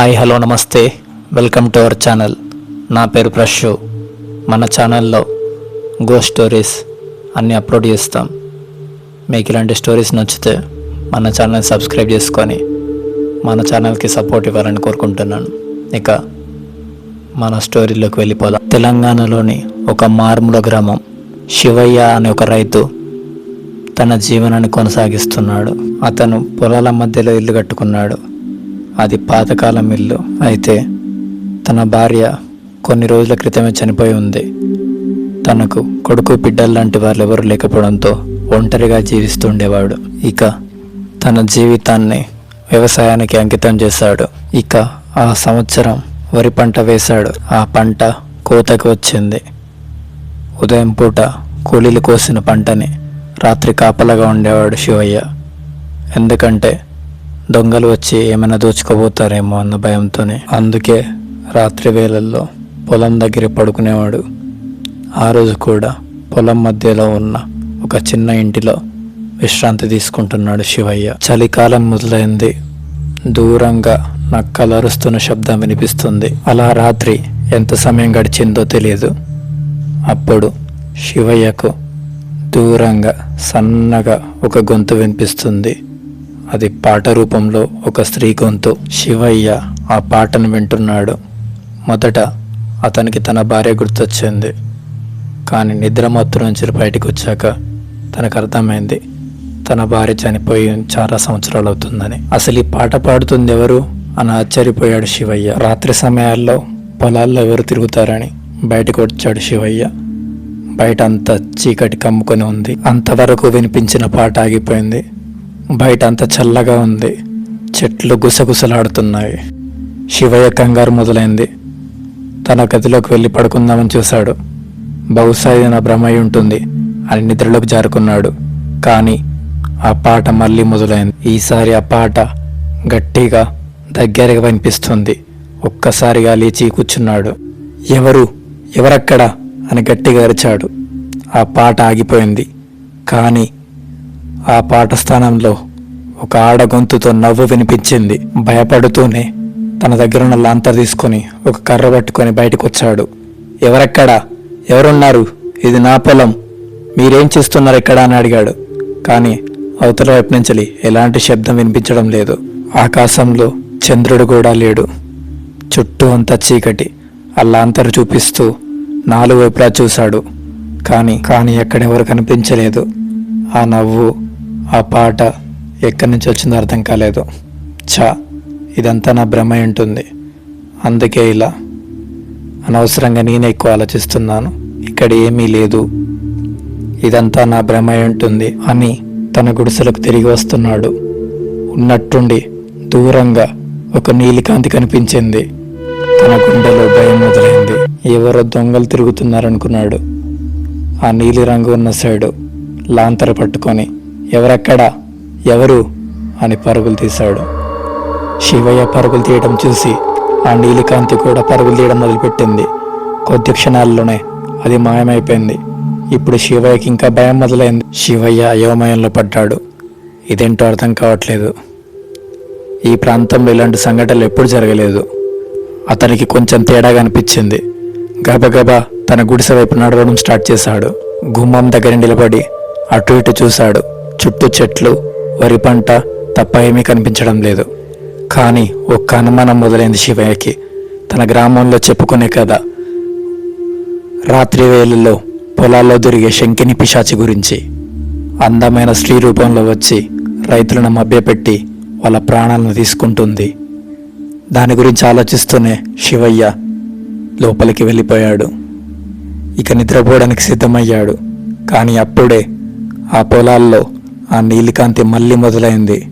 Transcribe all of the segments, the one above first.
Hi hello నమస్తే, welcome to our channel. నా పేరు ప్రశు. మన ఛానల్లో గోస్ట్ స్టోరీస్ అన్నీ అప్లోడ్ చేస్తాం. మీకు ఇలాంటి స్టోరీస్ నచ్చితే మన ఛానల్ సబ్స్క్రైబ్ చేసుకొని మన ఛానల్కి సపోర్ట్ ఇవ్వాలని కోరుకుంటున్నాను. ఇక మన స్టోరీలోకి వెళ్ళిపోదాం. తెలంగాణలోని ఒక మారుమూల గ్రామం శివయ్య అనే ఒక రైతు తన జీవనాన్ని కొనసాగిస్తున్నాడు. అతను పొలాల మధ్యలో ఇల్లు కట్టుకున్నాడు. అది పాతకాలం ఇల్లు. అయితే తన భార్య కొన్ని రోజుల క్రితమే చనిపోయి ఉంది. తనకు కొడుకు బిడ్డలు లాంటి వాళ్ళు ఎవరు లేకపోవడంతో ఒంటరిగా జీవిస్తుండేవాడు. ఇక తన జీవితాన్ని వ్యవసాయానికి అంకితం చేశాడు. ఇక ఆ సంవత్సరం వరి పంట వేశాడు. ఆ పంట కోతకు వచ్చింది. ఉదయం పూట కూలీలు కోసిన పంటని రాత్రి కాపలాగా ఉండేవాడు శివయ్య. ఎందుకంటే దొంగలు వచ్చి ఏమైనా దోచుకోబోతారేమో అన్న భయంతోనే. అందుకే రాత్రి వేళల్లో పొలం దగ్గర పడుకునేవాడు. ఆ రోజు కూడా పొలం మధ్యలో ఉన్న ఒక చిన్న ఇంటిలో విశ్రాంతి తీసుకుంటున్నాడు శివయ్య. చలికాలం మొదలైంది. దూరంగా నక్కలు అరుస్తున్న శబ్దం వినిపిస్తుంది. అలా రాత్రి ఎంత సమయం గడిచిందో తెలియదు. అప్పుడు శివయ్యకు దూరంగా సన్నగా ఒక గొంతు వినిపిస్తుంది. అది పాట రూపంలో ఒక స్త్రీ గొంతు. శివయ్య ఆ పాటను వింటున్నాడు. మొదట అతనికి తన భార్య గుర్తొచ్చింది. కానీ నిద్రమత్తు నుంచి బయటకు వచ్చాక తనకు అర్థమైంది తన భార్య చనిపోయి చాలా సంవత్సరాలు అవుతుందని. అసలు ఈ పాట పాడుతుంది ఎవరు అని ఆశ్చర్యపోయాడు శివయ్య. రాత్రి సమయాల్లో పొలాల్లో ఎవరు తిరుగుతారని బయటకు వచ్చాడు శివయ్య. బయట అంతా చీకటి కమ్ముకొని ఉంది. అంతవరకు వినిపించిన పాట ఆగిపోయింది. బయట అంత చల్లగా ఉంది. చెట్లు గుసగుసలాడుతున్నాయి. శివయ్య కంగారు మొదలైంది. తన గదిలోకి వెళ్ళి పడుకుందామని చూశాడు. బహుశా ఇది నా భ్రమ అయి ఉంటుంది అని నిద్రలోకి జారుకున్నాడు. కానీ ఆ పాట మళ్ళీ మొదలైంది. ఈసారి ఆ పాట గట్టిగా దగ్గరగా వినిపిస్తుంది. ఒక్కసారిగా లేచి కూర్చున్నాడు. ఎవరక్కడా అని గట్టిగా అరిచాడు. ఆ పాట ఆగిపోయింది. కానీ ఆ పాట స్థానంలో ఒక ఆడ గొంతుతో నవ్వు వినిపించింది. భయపడుతూనే తన దగ్గర ఉన్న లాంతర్ తీసుకొని ఒక కర్ర పట్టుకొని బయటకు వచ్చాడు. ఎవరెక్కడా? ఎవరున్నారు? ఇది నా పొలం. మీరేం చేస్తున్నారు ఎక్కడా అని అడిగాడు. కానీ అవతల వైపు నుంచి ఎలాంటి శబ్దం వినిపించడం లేదు. ఆకాశంలో చంద్రుడు కూడా లేడు. చుట్టూ అంతా చీకటి. ఆ లాంతర్ చూపిస్తూ నాలుగు వైపులా చూశాడు. కానీ ఎక్కడెవరు కనిపించలేదు. ఆ నవ్వు, ఆ పాట ఎక్కడి నుంచి వచ్చిందో అర్థం కాలేదు. ఇదంతా నా భ్రమ ఉంటుంది. అందుకే ఇలా అనవసరంగా నేనే ఎక్కువ ఆలోచిస్తున్నాను. ఇక్కడ ఏమీ లేదు. ఇదంతా నా భ్రమ ఉంటుంది అని తన గుడిసెలకు తిరిగి వస్తున్నాడు. ఉన్నట్టుండి దూరంగా ఒక నీలికాంతి కనిపించింది. తన గుండెలో భయం మొదలైంది. ఎవరో దొంగలు తిరుగుతున్నారనుకున్నాడు. ఆ నీలి రంగు ఉన్న సైడు లాంతర పట్టుకొని ఎవరెక్కడా? ఎవరు అని పరుగులు తీశాడు. శివయ్య పరుగులు తీయడం చూసి ఆ నీలికాంతి కూడా పరుగులు తీయడం మొదలుపెట్టింది. కొద్ది క్షణాల్లోనే అది మాయమైపోయింది. ఇప్పుడు శివయ్యకి ఇంకా భయం మొదలైంది. శివయ్య అయోమయంలో పడ్డాడు. ఇదేంటో అర్థం కావట్లేదు. ఈ ప్రాంతంలో ఇలాంటి సంఘటనలు ఎప్పుడు జరగలేదు. అతనికి కొంచెం తేడాగా అనిపించింది. గబగబా తన గుడిసె వైపు నడవడం స్టార్ట్ చేశాడు. గుమ్మం దగ్గర నిలబడి అటు ఇటు చూశాడు. చుట్టూ చెట్లు, వరి పంట తప్ప ఏమీ కనిపించడం లేదు. కానీ ఒక్క అనుమానం మొదలైంది శివయ్యకి. తన గ్రామంలో చెప్పుకునే కదా రాత్రి వేళల్లో పొలాల్లో దొరికే శంకిని పిశాచి గురించి. అందమైన స్త్రీ రూపంలో వచ్చి రైతులను మభ్యపెట్టి వాళ్ళ ప్రాణాలను తీసుకుంటుంది. దాని గురించి ఆలోచిస్తూనే శివయ్య లోపలికి వెళ్ళిపోయాడు. ఇక నిద్రపోవడానికి సిద్ధమయ్యాడు. కానీ అప్పుడే ఆ పొలాల్లో ఆ నీలికాంతి మళ్ళీ మొదలైంది.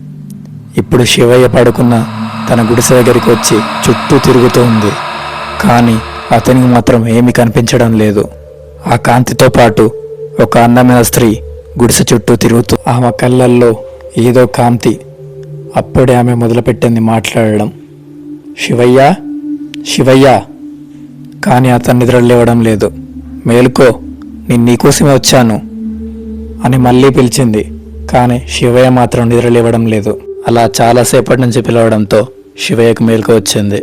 ఇప్పుడు శివయ్య పడుకున్న తన గుడిసె దగ్గరికి వచ్చి చుట్టూ తిరుగుతూ ఉంది. కానీ అతనికి మాత్రం ఏమీ కనిపించడం లేదు. ఆ కాంతితో పాటు ఒక అందమైన స్త్రీ గుడిసె చుట్టూ తిరుగుతూ, ఆమె కళ్ళల్లో ఏదో కాంతి. అప్పుడే ఆమె మొదలుపెట్టింది మాట్లాడడం. శివయ్య, శివయ్య. కానీ అతను నిద్ర లేవడం లేదు. మేలుకో, నేను నీకోసమే వచ్చాను అని మళ్ళీ పిలిచింది. కానీ శివయ్య మాత్రం నిద్ర లేవడం లేదు. అలా చాలాసేపటి నుంచి పిలవడంతో శివయ్యకు మేలుకు వచ్చింది.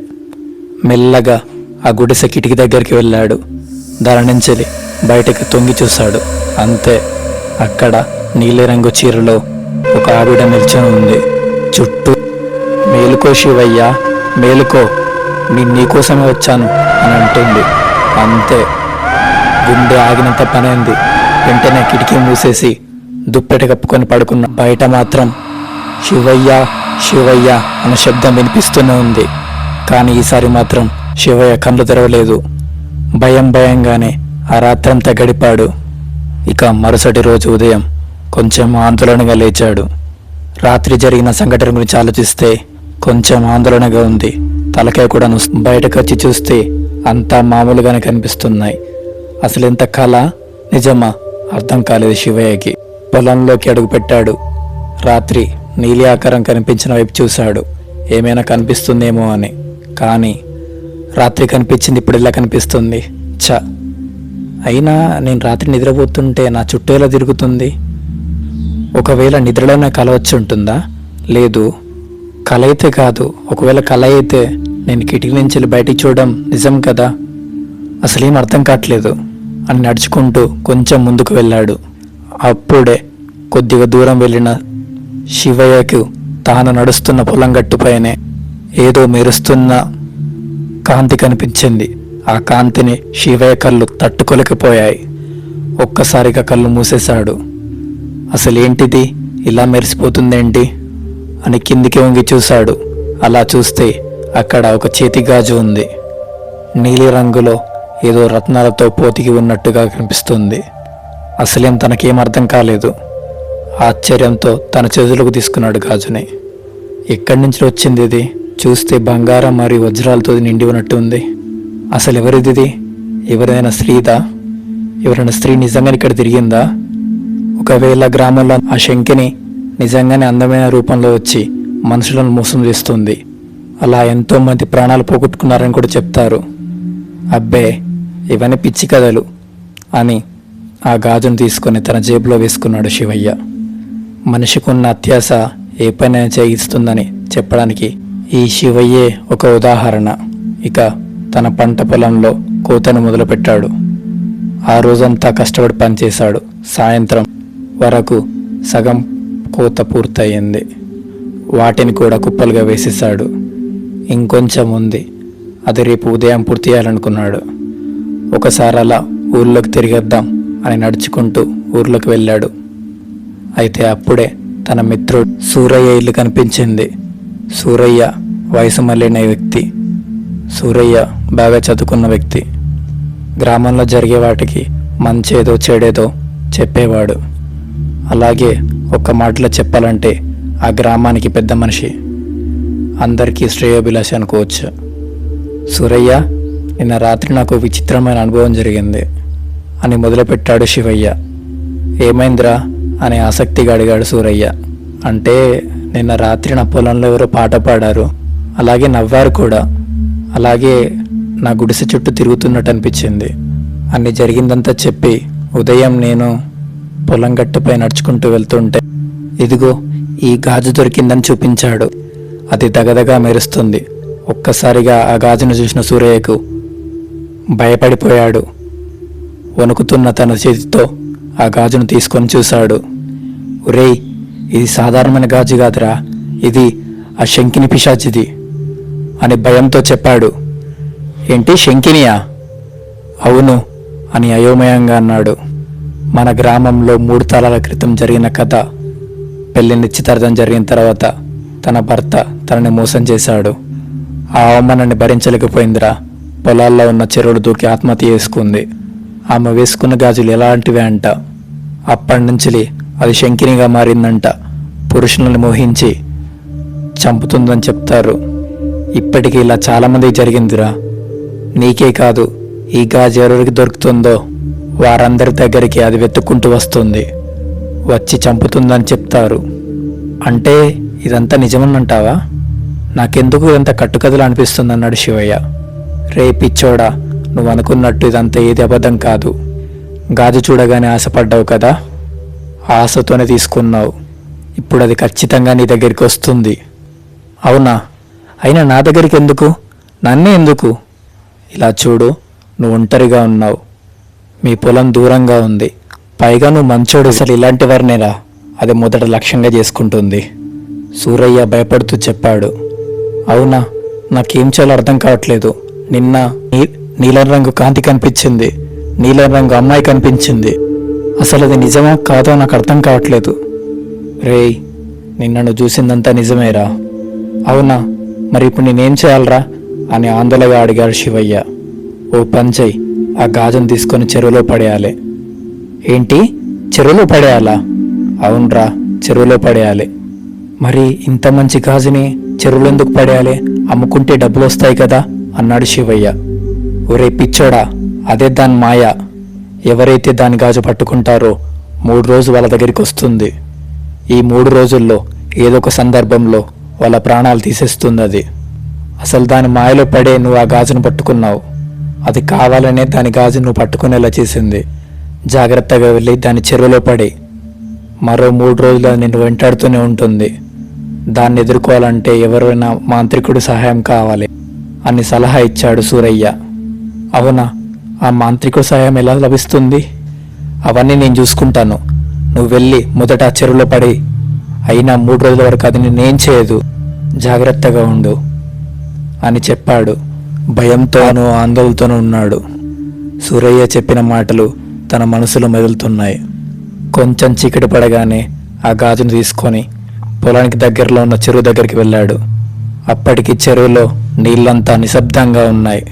మెల్లగా ఆ గుడిసె కిటికీ దగ్గరికి వెళ్ళాడు. దాని నుంచి బయటకు తొంగి చూశాడు. అంతే, అక్కడ నీలిరంగు చీరలో ఒక ఆవిడ నిల్చొని ఉంది. చుట్టూ మేలుకో శివయ్య, మేలుకో, నీకోసమే వచ్చాను అని అంటుంది. అంతే, గుండె ఆగినంత పనైంది. వెంటనే కిటికీ మూసేసి దుప్పెట కప్పుకొని పడుకున్న. బయట మాత్రం శివయ్య శివయ్య అనే శబ్దం వినిపిస్తూనే ఉంది. కానీ ఈసారి మాత్రం శివయ్య కళ్ళు తెరవలేదు. భయంగానే ఆ రాత్రంతా గడిపాడు. ఇక మరుసటి రోజు ఉదయం కొంచెం ఆందోళనగా లేచాడు. రాత్రి జరిగిన సంఘటన గురించి ఆలోచిస్తే కొంచెం ఆందోళనగా ఉంది. తలకాయ కూడా బయటకు వచ్చి చూస్తే అంతా మామూలుగానే కనిపిస్తున్నాయి. అసలు ఎంత కళ నిజమా అర్థం కాలేదు శివయ్యకి. పొలంలోకి అడుగుపెట్టాడు. రాత్రి నీలి ఆకారం కనిపించిన వైపు చూశాడు, ఏమైనా కనిపిస్తుందేమో అని. కానీ రాత్రి కనిపించింది ఇప్పుడు ఇలా కనిపిస్తుంది. అయినా నేను రాత్రి నిద్రపోతుంటే నా చుట్టూ ఎలా తిరుగుతుంది? ఒకవేళ నిద్రలోనే కల వచ్చి ఉంటుందా? లేదు, కల అయితే కాదు. ఒకవేళ కల అయితే నేను కిటికీ నుంచి బయటికి చూడడం నిజం కదా. అసలేం అర్థం కావట్లేదు అని నడుచుకుంటూ కొంచెం ముందుకు వెళ్ళాడు. అప్పుడే కొద్దిగా దూరం వెళ్ళిన శివయ్యకు తాను నడుస్తున్న పొలం గట్టుపైనే ఏదో మెరుస్తున్న కాంతి కనిపించింది. ఆ కాంతిని శివయ్య కళ్ళు తట్టుకోలేకపోయాయి. ఒక్కసారిగా కళ్ళు మూసేశాడు. అసలేంటిది, ఇలా మెరిసిపోతుందేంటి అని కిందికి వంగి చూశాడు. అలా చూస్తే అక్కడ ఒక చేతి గాజు ఉంది. నీలి రంగులో ఏదో రత్నాలతో పోతికి ఉన్నట్టుగా కనిపిస్తుంది. అసలేం తనకేం అర్థం కాలేదు. ఆశ్చర్యంతో తన చేతులకు తీసుకున్నాడు గాజుని. ఎక్కడి నుంచి వచ్చింది ఇది? చూస్తే బంగారం మరియు వజ్రాలతో నిండి ఉన్నట్టు ఉంది. అసలు ఎవరిది? ఎవరైనా స్త్రీదా? ఎవరైనా స్త్రీ నిజంగానే ఇక్కడ తిరిగిందా? ఒకవేళ గ్రామంలో ఆ శంకిని నిజంగానే అందమైన రూపంలో వచ్చి మనుషులను మోసం చేస్తుంది. అలా ఎంతోమంది ప్రాణాలు పోగొట్టుకున్నారని కూడా చెప్తారు. అబ్బే, ఇవన్నీ పిచ్చి కథలు అని ఆ గాజును తీసుకొని తన జేబులో వేసుకున్నాడు శివయ్య. మనిషికున్న అత్యాశ ఏ పనైనా చేయిస్తుందని చెప్పడానికి ఈ శివయ్యే ఒక ఉదాహరణ. ఇక తన పంట పొలంలో కోతను మొదలుపెట్టాడు. ఆ రోజంతా కష్టపడి పనిచేశాడు. సాయంత్రం వరకు సగం కోత పూర్తయింది. వాటిని కూడా కుప్పలుగా వేసేశాడు. ఇంకొంచెం ఉంది, అది రేపు ఉదయం పూర్తి చేయాలనుకున్నాడు. ఒకసారి అలా ఊర్లోకి తిరిగేద్దాం అని నడుచుకుంటూ ఊర్లోకి వెళ్ళాడు. అయితే అప్పుడే తన మిత్రుడు సూరయ్య ఇల్లు కనిపించింది. సూరయ్య వయసు మళ్ళిన వ్యక్తి. సూరయ్య బాగా చదువుకున్న వ్యక్తి. గ్రామంలో జరిగే వాటికి మంచేదో చెడేదో చెప్పేవాడు. అలాగే ఒక్క మాటలో చెప్పాలంటే ఆ గ్రామానికి పెద్ద మనిషి, అందరికీ శ్రేయోభిలాషి అనుకోవచ్చు. సూరయ్య, నిన్న రాత్రి నాకు విచిత్రమైన అనుభవం జరిగింది అని మొదలుపెట్టాడు శివయ్య. ఏమైందిరా అని ఆసక్తిగా అడిగాడు సూరయ్య. అంటే నిన్న రాత్రి నా పొలంలో ఎవరో పాట పాడారు, అలాగే నవ్వారు కూడా, అలాగే నా గుడిసె చుట్టూ తిరుగుతున్నట్టు అనిపించింది అని జరిగిందంతా చెప్పి ఉదయం నేను పొలం గట్టుపై నడుచుకుంటూ వెళ్తుంటే ఇదిగో ఈ గాజు దొరికిందని చూపించాడు. అది దగదగా మెరుస్తుంది. ఒక్కసారిగా ఆ గాజును చూసిన సూరయ్యకు భయపడిపోయాడు. వణుకుతున్న తన చేతితో ఆ గాజును తీసుకొని చూశాడు. ఒరేయ్, ఇది సాధారణమైన గాజు కాదురా, ఇది ఆ శంకిని పిశాచిది అని భయంతో చెప్పాడు. ఏంటి, శంకినియా? అవును అని అయోమయంగా అన్నాడు. మన గ్రామంలో 3 తరాల క్రితం జరిగిన కథ. పెళ్లి నిశ్చితార్థం జరిగిన తర్వాత తన భర్త తనని మోసం చేశాడు. ఆ అవమానాన్ని భరించలేకపోయిందిరా. పొలాల్లో ఉన్న చెరువులు దూకి ఆత్మహత్య చేసుకుంది. ఆమె వేసుకున్న గాజులు ఎలాంటివి అంట. అప్పటి నుంచి అది శంకినిగా మారిందంట. పురుషులను మోహించి చంపుతుందని చెప్తారు. ఇప్పటికీ ఇలా చాలామందికి జరిగిందిరా. నీకే కాదు, ఈ గాజు ఎవరికి దొరుకుతుందో వారందరి దగ్గరికి అది వెతుక్కుంటూ వస్తుంది, వచ్చి చంపుతుందని చెప్తారు. అంటే ఇదంతా నిజమనంటావా? నాకెందుకు ఇదంతా కట్టుకథలు అనిపిస్తుంది అన్నాడు శివయ్య. రే పిచ్చోడా, నువ్వు అనుకున్నట్టు ఇదంతా ఏది అబద్ధం కాదు. గాజు చూడగానే ఆశపడ్డావు కదా, ఆశతోనే తీసుకున్నావు. ఇప్పుడు అది ఖచ్చితంగా నీ దగ్గరికి వస్తుంది. అవునా? అయినా నా దగ్గరికి ఎందుకు? నన్నే ఎందుకు? ఇలా చూడు, నువ్వు ఒంటరిగా ఉన్నావు, మీ పొలం దూరంగా ఉంది, పైగా నువ్వు మంచోడు. అసలు ఇలాంటి వారినేరా అది మొదట లక్ష్యంగా చేసుకుంటుంది. సూరయ్య భయపడుతూ చెప్పాడు. అవునా, నాకేం చేయాలో అర్థం కావట్లేదు. నిన్న నీలం రంగు కాంతి కనిపించింది, నీలం రంగు అమ్మాయి కనిపించింది. అసలు అది నిజమా కాదో నాకు అర్థం కావట్లేదు. రేయ్, నిన్న నువ్వు చూసిందంతా నిజమేరా? అవునా, మరి ఇప్పుడు నేనేం చేయాలరా అని ఆందోళనగా అడిగాడు శివయ్య. ఓ పంచయ్, ఆ గాజును తీసుకొని చెరువులో పడేయాలి. ఏంటి, చెరువులో పడేయాలా? అవునరా, చెరువులో పడేయాలి. మరి ఇంత మంచి గాజుని చెరువులో ఎందుకు పడేయాలి? అమ్ముకుంటే డబ్బులు వస్తాయి కదా అన్నాడు శివయ్య. ఒరే పిచ్చోడా, అదే దాని మాయ. ఎవరైతే దాని గాజు పట్టుకుంటారో 3 రోజులు వాళ్ళ దగ్గరికి వస్తుంది. ఈ 3 రోజుల్లో ఏదో ఒక సందర్భంలో వాళ్ళ ప్రాణాలు తీసేస్తుంది అది. అసలు దాని మాయలో పడే నువ్వు ఆ గాజును పట్టుకున్నావు. అది కావాలనే దాని గాజు నువ్వు పట్టుకునేలా చేసింది. జాగ్రత్తగా వెళ్ళి దాని చెరువులో పడి మరో 3 రోజులు నిన్ను వెంటాడుతూనే ఉంటుంది. దాన్ని ఎదుర్కోవాలంటే ఎవరైనా మాంత్రికుడి సహాయం కావాలి అని సలహా ఇచ్చాడు సూరయ్య. అవునా, ఆ మాంత్రికుడి సహాయం ఎలా లభిస్తుంది? అవన్నీ నేను చూసుకుంటాను, నువ్వు వెళ్ళి మొదట ఆ చెరువులో పడి. అయినా 3 రోజుల వరకు అది నేనేం చేయదు, జాగ్రత్తగా ఉండు అని చెప్పాడు. భయంతోనూ ఆందోళనతోనూ ఉన్నాడు. సూరయ్య చెప్పిన మాటలు తన మనసులో మెదులుతున్నాయి. కొంచెం చీకటి పడగానే ఆ గాజును తీసుకొని పొలానికి దగ్గరలో ఉన్న చెరువు దగ్గరికి వెళ్ళాడు. అప్పటికి చెరువులో నీళ్ళంతా నిశ్శబ్దంగా ఉన్నాయి.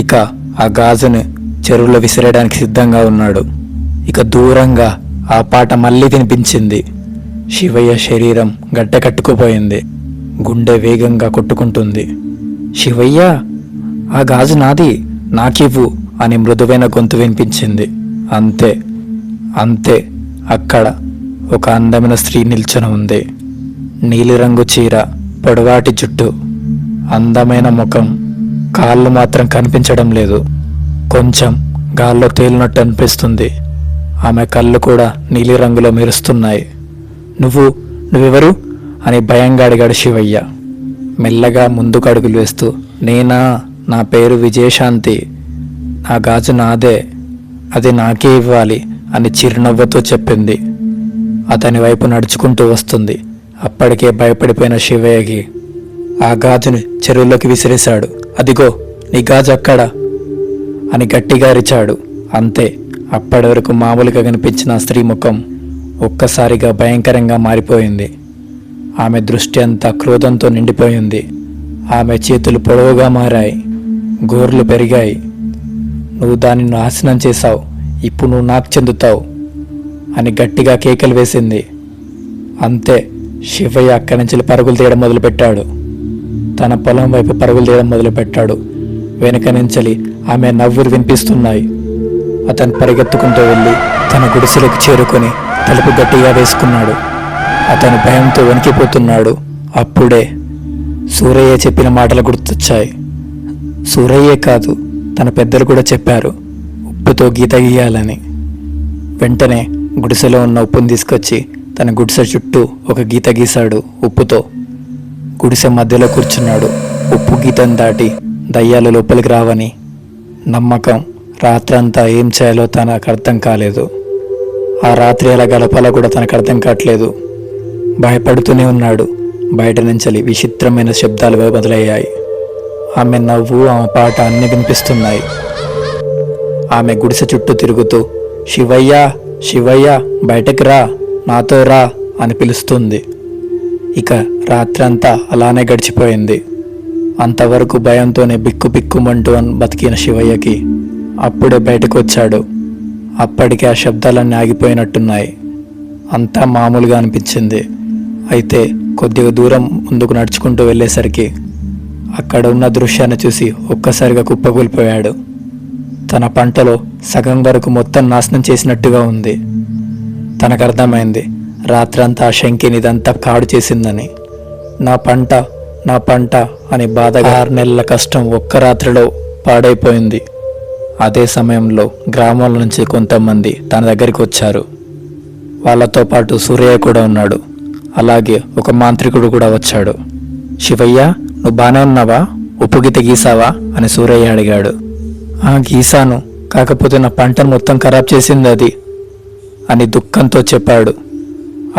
ఇక ఆ గాజును చెరువులో విసిరేయడానికి సిద్ధంగా ఉన్నాడు. ఇక దూరంగా ఆ పాట మళ్ళీ వినిపించింది. శివయ్య శరీరం గడ్డ కట్టుకుపోయింది, గుండె వేగంగా కొట్టుకుంటుంది. శివయ్య, ఆ గాజు నాది, నాకివ్వు అని మృదువైన గొంతు వినిపించింది. అంతే అంతే అక్కడ ఒక అందమైన స్త్రీ నిల్చొని ఉంది. నీలిరంగు చీర, పొడవాటి జుట్టు, అందమైన ముఖం. కాళ్ళు మాత్రం కనిపించడం లేదు, కొంచెం గాల్లో తేలినట్టు అనిపిస్తుంది. ఆమె కళ్ళు కూడా నీలిరంగులో మెరుస్తున్నాయి. నువ్వెవరు అని భయంగా అడిగాడు శివయ్య. మెల్లగా ముందుకు అడుగులు వేస్తూ, నేనా, నా పేరు విజయశాంతి, నా గాజు నాదే, అది నాకే ఇవ్వాలి అని చిరునవ్వుతో చెప్పింది. అతని వైపు నడుచుకుంటూ వస్తుంది. అప్పటికే భయపడిపోయిన శివయ్యకి ఆ గాజుని చెరువులోకి విసిరేశాడు. అదిగో నీ గాజు అక్కడ అని గట్టిగా అరిచాడు. అంతే, అప్పటి వరకు మామూలుగా కనిపించిన స్త్రీ ముఖం ఒక్కసారిగా భయంకరంగా మారిపోయింది. ఆమె దృష్టి అంతా క్రోధంతో నిండిపోయింది. ఆమె చేతులు పొడవుగా మారాయి, గోర్లు పెరిగాయి. నువ్వు దాన్ని నాశనం చేశావు, ఇప్పుడు నువ్వు నాకు చెందుతావు అని గట్టిగా కేకలు వేసింది. అంతే, శివయ్య అక్కడి నుంచి పరుగులు తీయడం మొదలుపెట్టాడు. తన పొలం వైపు పరుగులు తీయడం మొదలుపెట్టాడు. వెనుక నుంచి ఆమె నవ్వులు వినిపిస్తున్నాయి. అతను పరిగెత్తుకుంటూ వెళ్ళి తన గుడిసెలకు చేరుకొని తలుపు గట్టిగా వేసుకున్నాడు. అతను భయంతో వణికిపోతున్నాడు. అప్పుడే సూరయ్య చెప్పిన మాటలు గుర్తొచ్చాయి. సూరయ్యే కాదు, తన పెద్దలు కూడా చెప్పారు ఉప్పుతో గీత గీయాలని. వెంటనే గుడిసెలో ఉన్న ఉప్పును తీసుకొచ్చి తన గుడిసె చుట్టూ ఒక గీత గీశాడు ఉప్పుతో. గుడిసె మధ్యలో కూర్చున్నాడు. ఉప్పు గీతను దాటి దయ్యాలు లోపలికి రావని నమ్మకం. రాత్రంతా ఏం చేయాలో తనకు అర్థం కాలేదు. ఆ రాత్రి ఎలా గడపాలో కూడా తనకు అర్థం కావట్లేదు. భయపడుతూనే ఉన్నాడు. బయట నుంచి విచిత్రమైన శబ్దాలు మొదలయ్యాయి. ఆమె నవ్వు, ఆమె పాట అన్నీ వినిపిస్తున్నాయి. ఆమె గుడిసె చుట్టూ తిరుగుతూ, శివయ్య శివయ్య బయటకు రా, నాతో రా అని పిలుస్తుంది. ఇక రాత్రంతా అలానే గడిచిపోయింది. అంతవరకు భయంతోనే బిక్కు బిక్కుమంటూ బతికిన శివయ్యకి అప్పుడే బయటకు వచ్చాడు. అప్పటికే ఆ శబ్దాలన్నీ ఆగిపోయినట్టున్నాయి. అంతా మామూలుగా అనిపించింది. అయితే కొద్దిగా దూరం ముందుకు నడుచుకుంటూ వెళ్ళేసరికి అక్కడ ఉన్న దృశ్యాన్ని చూసి ఒక్కసారిగా కుప్పకూలిపోయాడు. తన పంటలో సగం వరకు మొత్తం నాశనం చేసినట్టుగా ఉంది. తనకు అర్థమైంది, రాత్రంతా ఆ శంకిని ఇదంతా కాడు చేసిందని. నా పంట అని బాధగా 6 నెలల కష్టం ఒక్క రాత్రిలో పాడైపోయింది. అదే సమయంలో గ్రామాల నుంచి కొంతమంది తన దగ్గరికి వచ్చారు. వాళ్ళతో పాటు సూరయ్య కూడా ఉన్నాడు. అలాగే ఒక మాంత్రికుడు కూడా వచ్చాడు. శివయ్య, నువ్వు బానే ఉన్నావా? ఉప్పు గీత గీసావా అని సూరయ్య అడిగాడు. గీసాను, కాకపోతే నా పంటను మొత్తం ఖరాబ్ చేసింది అది అని దుఃఖంతో చెప్పాడు.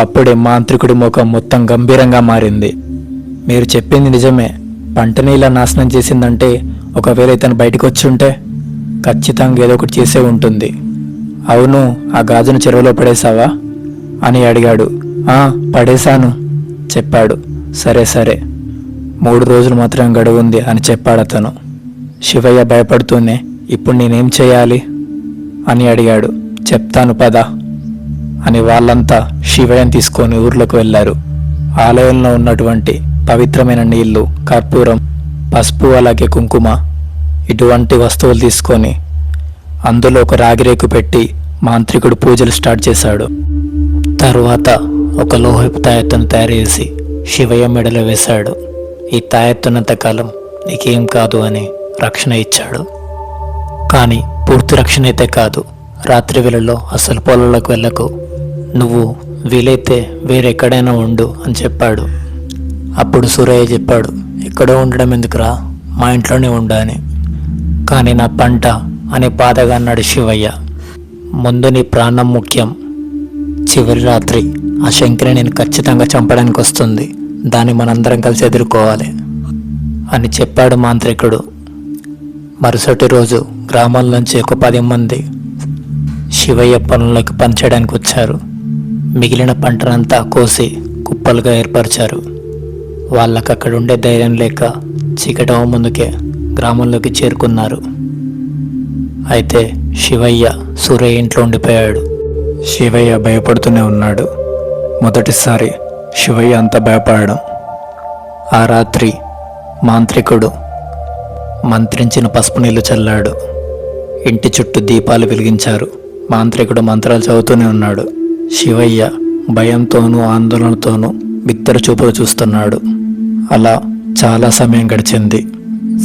అప్పుడే మాంత్రికుడి ముఖం మొత్తం గంభీరంగా మారింది. మీరు చెప్పింది నిజమే, పంటని ఇలా నాశనం చేసిందంటే ఒకవేళ ఇతను బయటకు వచ్చి ఉంటే ఖచ్చితంగా ఏదో ఒకటి చేసే ఉంటుంది. అవును, ఆ గాజును చెరువులో పడేశావా అని అడిగాడు. పడేశాను చెప్పాడు. సరే సరే, 3 రోజులు మాత్రం గడువు ఉంది అని చెప్పాడు అతను. శివయ్య భయపడుతూనే ఇప్పుడు నేనేం చేయాలి అని అడిగాడు. చెప్తాను పద అని వాళ్ళంతా శివయ్యను తీసుకొని ఊర్లోకి వెళ్ళారు. ఆలయంలో ఉన్నటువంటి పవిత్రమైన నీళ్లు, కర్పూరం, పసుపు, అలాగే కుంకుమ ఇటువంటి వస్తువులు తీసుకొని అందులో ఒక రాగిరేకు పెట్టి మాంత్రికుడు పూజలు స్టార్ట్ చేశాడు. తరువాత ఒక లోహపు తాయెత్తును తయారు చేసి శివయ్య మెడలో వేశాడు. ఈ తాయెత్తున్నంత కాలం నీకేం కాదు అని రక్షణ ఇచ్చాడు. కానీ పూర్తి రక్షణ అయితే కాదు. రాత్రి వేళల్లో అసలు పొలంలోకి వెళ్ళకు, నువ్వు వీలైతే వేరెక్కడైనా ఉండు అని చెప్పాడు. అప్పుడు సూరయ్య చెప్పాడు, ఎక్కడో ఉండడం ఎందుకురా, మా ఇంట్లోనే ఉండు అని. కానీ నా పంట అని బాధగా అన్నాడు శివయ్య. ముందు నీ ప్రాణం ముఖ్యం. చివరి రాత్రి ఆ శంకరి నేను ఖచ్చితంగా చంపడానికి వస్తుంది, దాన్ని మనందరం కలిసి ఎదుర్కోవాలి అని చెప్పాడు మాంత్రికుడు. మరుసటి రోజు గ్రామాల నుంచి ఒక 10 మంది శివయ్య పొలంలోకి పనిచేయడానికి వచ్చారు. మిగిలిన పంటనంతా కోసి కుప్పలుగా ఏర్పరిచారు. వాళ్ళకి అక్కడ ఉండే ధైర్యం లేక చీకటవ ముందుకే గ్రామంలోకి చేరుకున్నారు. అయితే శివయ్య సూరయ్య ఇంట్లో ఉండిపోయాడు. శివయ్య భయపడుతూనే ఉన్నాడు. మొదటిసారి శివయ్య అంత భయపడడం. ఆ రాత్రి మాంత్రికుడు మంత్రించిన పసుపు నీళ్లు చల్లాడు. ఇంటి చుట్టూ దీపాలు వెలిగించారు. మాంత్రికుడు మంత్రాలు చదువుతూనే ఉన్నాడు. శివయ్య భయంతోనూ ఆందోళనతోనూ బిత్తర చూపులు చూస్తున్నాడు. అలా చాలా సమయం గడిచింది.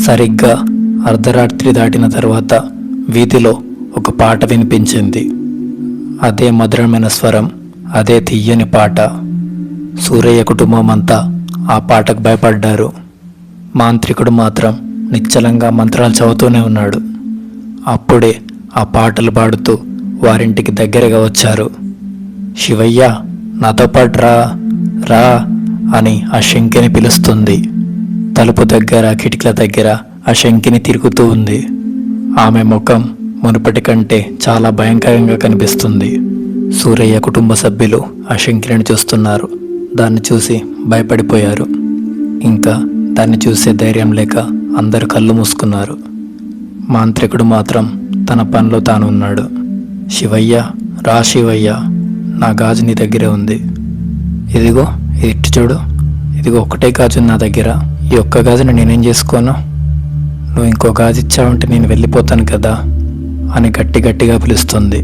సరిగ్గా అర్ధరాత్రి దాటిన తర్వాత వీధిలో ఒక పాట వినిపించింది. అదే మధురమైన స్వరం, అదే తీయని పాట. సూరయ్య కుటుంబం అంతా ఆ పాటకు భయపడ్డారు. మాంత్రికుడు మాత్రం నిశ్చలంగా మంత్రాలు చదువుతూనే ఉన్నాడు. అప్పుడే ఆ పాటలు పాడుతూ వారింటికి దగ్గరగా వచ్చారు. శివయ్య, నాతో పాటు రా రా అని ఆ శంకిని పిలుస్తుంది. తలుపు దగ్గర, కిటికీల దగ్గర ఆ శంకిని తిరుగుతూ ఉంది. ఆమె ముఖం మునుపటి కంటే చాలా భయంకరంగా కనిపిస్తుంది. సూరయ్య కుటుంబ సభ్యులు ఆ శంకిని చూస్తున్నారు. దాన్ని చూసి భయపడిపోయారు. ఇంకా దాన్ని చూసే ధైర్యం లేక అందరు కళ్ళు మూసుకున్నారు. మాంత్రికుడు మాత్రం తన పనిలో తాను ఉన్నాడు. శివయ్య, రా శివయ్య, నా గాజు నీ దగ్గరే ఉంది. ఇదిగో, ఇది ఇట్టు చూడు. ఇదిగో ఒకటే గాజు నా దగ్గర. ఈ ఒక్క గాజుని నేనేం చేసుకోను? నువ్వు ఇంకో గాజు ఇచ్చావంటే నేను వెళ్ళిపోతాను కదా అని గట్టిగా పిలుస్తుంది.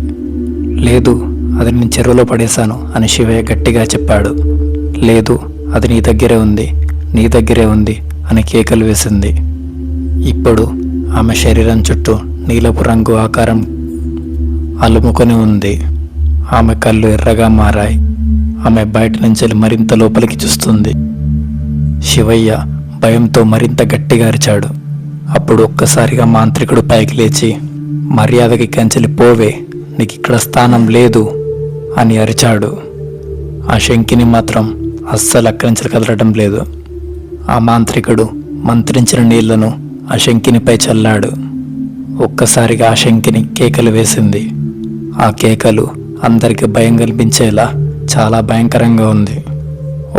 లేదు, అది నేను చెరువులో పడేశాను అని శివయ్య గట్టిగా చెప్పాడు. లేదు, అది నీ దగ్గరే ఉంది, నీ దగ్గరే ఉంది అని కేకలు వేసింది. ఇప్పుడు ఆమె శరీరం చుట్టూ నీలపు రంగు ఆకారం అలుముకొని ఉంది. ఆమె కళ్ళు ఎర్రగా మారాయి. ఆమె బయట నుంచి మరింత లోపలికి చూస్తుంది. శివయ్య భయంతో మరింత గట్టిగా అరిచాడు. అప్పుడు ఒక్కసారిగా మాంత్రికుడు పైకి లేచి, మర్యాదకి కంచెలి పోవే, నీకు ఇక్కడ స్థానం లేదు అని అరిచాడు. ఆ శంకిని మాత్రం అస్సలు అక్కడి నుంచి కదలడం లేదు. ఆ మాంత్రికుడు మంత్రించిన నీళ్లను ఆ శంకినిపై చల్లాడు. ఒక్కసారిగా ఆ శంకిని కేకలు వేసింది. ఆ కేకలు అందరికి భయం కల్పించేలా చాలా భయంకరంగా ఉంది.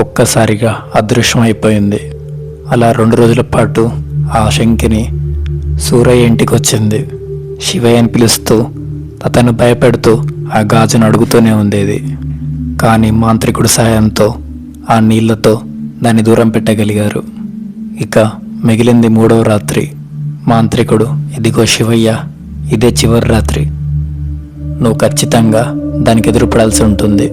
ఒక్కసారిగా అదృశ్యమైపోయింది. అలా 2 రోజుల పాటు ఆ శంకిని సూరయ్య ఇంటికి వచ్చింది. శివయ్యని పిలుస్తూ అతను భయపెడుతూ ఆ గాజును అడుగుతూనే ఉండేది. కానీ మాంత్రికుడి సాయంతో ఆ నీళ్లతో దాన్ని దూరం పెట్టగలిగారు. ఇక మిగిలింది 3వ రాత్రి. మాంత్రికుడు, ఇదిగో శివయ్య, ఇదే చివరి రాత్రి. నువ్వు ఖచ్చితంగా దానికి ఎదురుపడాల్సి ఉంటుంది.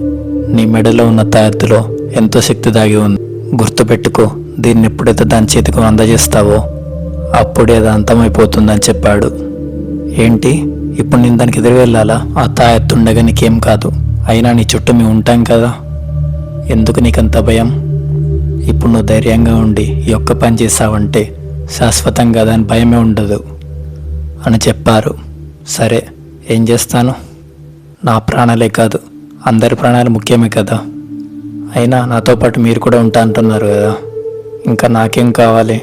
నీ మెడలో ఉన్న తాయెత్తులో ఎంతో శక్తి దాగి ఉంది. గుర్తుపెట్టుకో, దీన్ని ఎప్పుడైతే దాని చేతికి అందజేస్తావో అప్పుడే అది అంతమైపోతుందని చెప్పాడు. ఏంటి, ఇప్పుడు నేను దానికి ఎదురు వెళ్ళాలా? ఆ తాయెత్తుండగా నీకేం కాదు. అయినా నీ చుట్టూ మేము ఉంటాం కదా, ఎందుకు నీకంత భయం? ఇప్పుడు నువ్వు ధైర్యంగా ఉండి ఈ ఒక్క పని చేసావంటే శాశ్వతంగా దాని భయమే ఉండదు అని చెప్పారు. సరే, ఏం చేస్తాను? నా ప్రాణాలే కాదు, అందరి ప్రాణాలు ముఖ్యమే కదా. అయినా నాతో పాటు మీరు కూడా ఉంటా అంటున్నారు కదా, ఇంకా నాకేం కావాలి?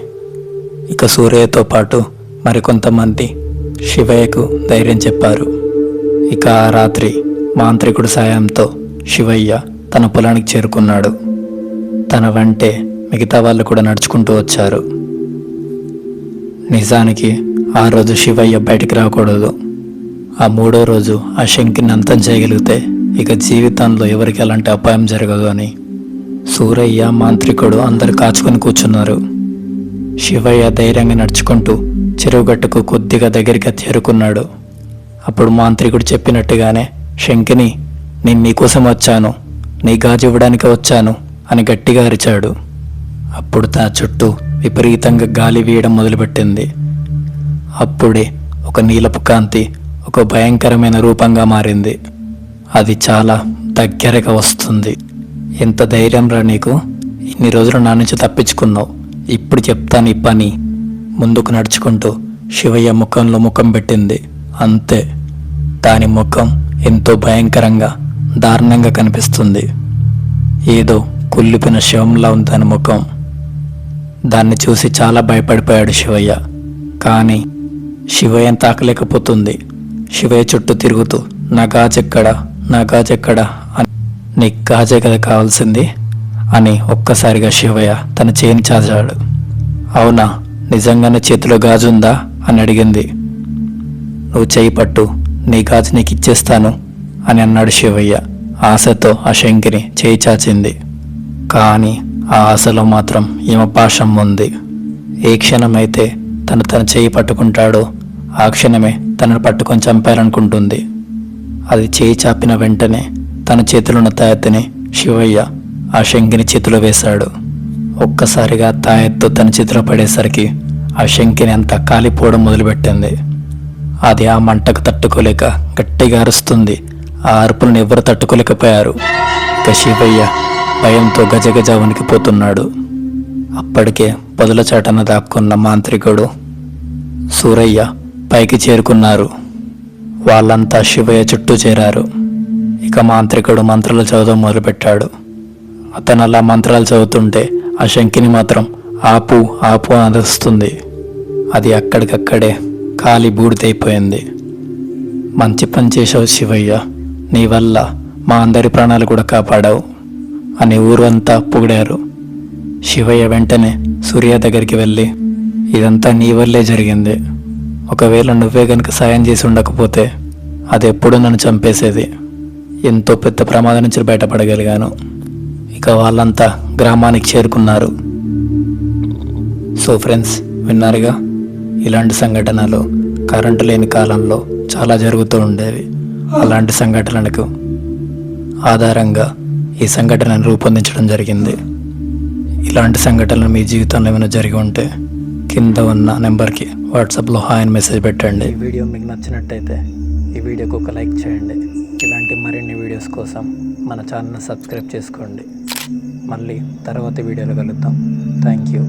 ఇక సూర్యతో పాటు మరికొంతమంది శివయ్యకు ధైర్యం చెప్పారు. ఇక ఆ రాత్రి మాంత్రికుడి సాయంతో శివయ్య తన పొలానికి చేరుకున్నాడు. తన వెంటే మిగతా వాళ్ళు కూడా నడుచుకుంటూ వచ్చారు. నిజానికి ఆ రోజు శివయ్య బయటికి రాకూడదు. ఆ 3వ రోజు ఆ శంకిని అంతం చేయగలిగితే ఇక జీవితంలో ఎవరికి ఎలాంటి అపాయం జరగదు అని సూరయ్య, మాంత్రికుడు అందరు కాచుకొని కూర్చున్నారు. శివయ్య ధైర్యంగా నడుచుకుంటూ చెరువుగట్టుకు కొద్దిగా దగ్గరికి చేరుకున్నాడు. అప్పుడు మాంత్రికుడు చెప్పినట్టుగానే, శంకిని, నేను నీకోసం వచ్చాను, నీ గాజు ఇవ్వడానికి వచ్చాను అని గట్టిగా అరిచాడు. అప్పుడు తన చుట్టూ విపరీతంగా గాలి వీయడం మొదలుపెట్టింది. అప్పుడే ఒక నీలపు కాంతి ఒక భయంకరమైన రూపంగా మారింది. అది చాలా దగ్గరగా వస్తుంది. ఎంత ధైర్యం రా నీకు? ఇన్ని రోజులు నా నుంచి తప్పించుకున్నావు, ఇప్పుడు చెప్తాను ఈ పని. ముందుకు నడుచుకుంటూ శివయ్య ముఖంలో ముఖం పెట్టింది. అంతే, దాని ముఖం ఎంతో భయంకరంగా దారుణంగా కనిపిస్తుంది. ఏదో కుళ్ళిపోయిన శవంలా ఉంది దాని ముఖం. దాన్ని చూసి చాలా భయపడిపోయాడు శివయ్య. కానీ శివయ్యను తాకలేకపోతుంది. శివయ్య చుట్టూ తిరుగుతూ, నా గాజెక్కడా, నా గాజెక్కడా అని. నీకు గాజే కదా కావాల్సింది అని ఒక్కసారిగా శివయ్య తన చేయిని చాచాడు. అవునా, నిజంగానే చేతిలో గాజు ఉందా అని అడిగింది. నువ్వు చేయి పట్టు, నీ గాజు నీకు ఇచ్చేస్తాను అని అన్నాడు శివయ్య. ఆశతో ఆ శంకిని చేయి చాచింది. కానీ ఆ ఆశలో మాత్రం యమపాశం ఉంది. ఏ క్షణమైతే తన చేయి పట్టుకుంటాడో ఆ క్షణమే తనను పట్టుకొని చంపాలనుకుంటుంది. అది చేయి చాపిన వెంటనే తన చేతిలో ఉన్న తాయెత్తుని శివయ్య ఆ శంకిని చేతిలో వేశాడు. ఒక్కసారిగా తాయెత్తు తన చేతిలో పడేసరికి ఆ శంకిని అంతా కాలిపోవడం మొదలుపెట్టింది. అది ఆ మంటకు తట్టుకోలేక గట్టిగా అరుస్తుంది. ఆ అరుపులను ఎవరు తట్టుకోలేకపోయారు. ఇక శివయ్య భయంతో గజగజ వణికిపోతున్నాడు. అప్పటికే పొదల చాటన దాక్కున్న మాంత్రికుడు, సూరయ్య పైకి చేరుకున్నారు. వాళ్ళంతా శివయ్య చుట్టూ చేరారు. ఇక మాంత్రికుడు మంత్రాలు చదవడం మొదలుపెట్టాడు. అతను అలా మంత్రాలు చదువుతుంటే ఆ శంకిని మాత్రం ఆపు ఆపు అని అరుస్తుంది. అది అక్కడికక్కడే కాలి బూడిదైపోయింది. మంచి పని చేశావు శివయ్య, నీ వల్ల మా అందరి ప్రాణాలు కూడా కాపాడావు అని ఊరంతా పొగిడారు. శివయ్య వెంటనే సూర్య దగ్గరికి వెళ్ళి, ఇదంతా నీ వల్లే జరిగింది. ఒకవేళ నువ్వే గనుక సాయం చేసి ఉండకపోతే అది ఎప్పుడూ నన్ను చంపేసేది. ఎంతో పెద్ద ప్రమాదం నుంచి బయటపడగలిగాను. ఇక వాళ్ళంతా గ్రామానికి చేరుకున్నారు. సో ఫ్రెండ్స్, విన్నారుగా, ఇలాంటి సంఘటనలు కరెంటు లేని కాలంలో చాలా జరుగుతూ ఉండేవి. అలాంటి సంఘటనలకు ఆధారంగా ఈ సంఘటనను రూపొందించడం జరిగింది. ఇలాంటి సంఘటనలు మీ జీవితంలో ఏమైనా జరిగి ఉంటే కింద ఉన్న నెంబర్కి వాట్సాప్లో హాయ్ అని మెసేజ్ పెట్టండి. ఈ వీడియో మీకు నచ్చినట్టయితే ఈ వీడియోకి ఒక లైక్ చేయండి. ఇలాంటి మరిన్ని వీడియోస్ కోసం మన ఛానల్ని సబ్స్క్రైబ్ చేసుకోండి. మళ్ళీ తర్వాతి వీడియోలో కలుద్దాం. Thank you.